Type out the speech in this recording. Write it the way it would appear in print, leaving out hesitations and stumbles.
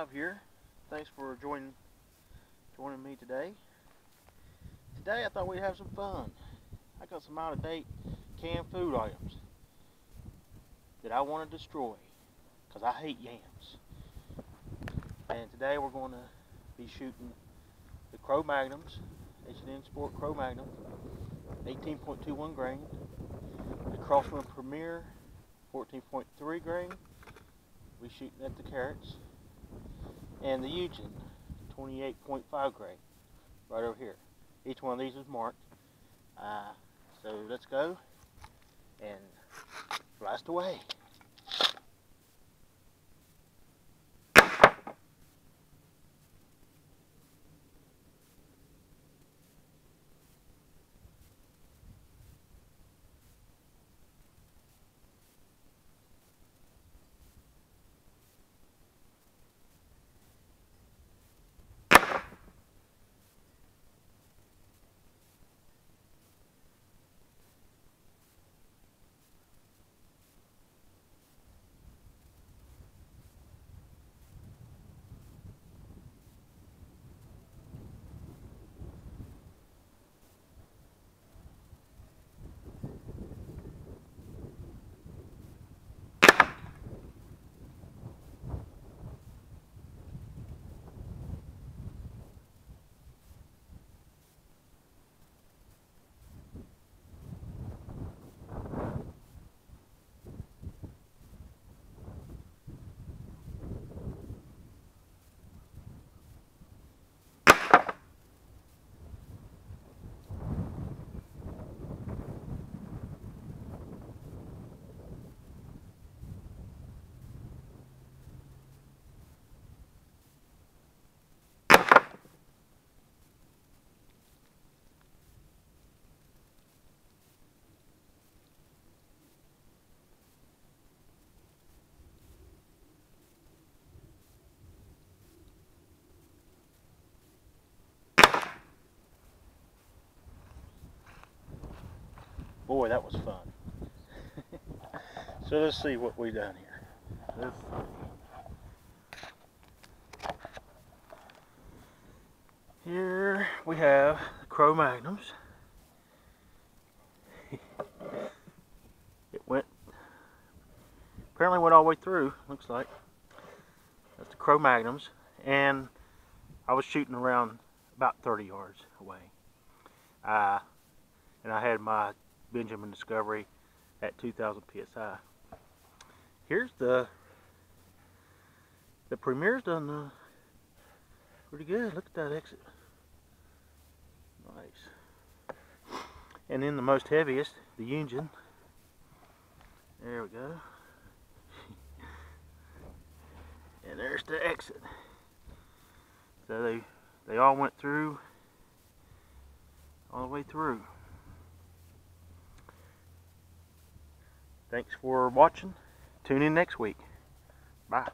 Subscibe here. Thanks for joining me today. Today I thought we'd have some fun. I got some out-of-date canned food items that I want to destroy because I hate yams. And today we're going to be shooting the Crow Magnums, H&M Sport Crow Magnum, 18.21 grain, the Crosswind Premier, 14.3 grain. We're shooting at the carrots, and the Eugen, 28.5 grain, right over here. Each one of these is marked. So let's go and blast away. Boy, that was fun. So let's see what we done here. Let's see. Here we have the Crow Magnums. Apparently went all the way through, looks like. That's the Crow Magnums. And I was shooting around about 30 yards away. And I had my Benjamin Discovery at 2,000 psi. Here's the Premier's done pretty good. Look at that exit. Nice. And then the most heaviest, the Eugen. There we go. And there's the exit. So they all went through, all the way through. Thanks for watching. Tune in next week. Bye.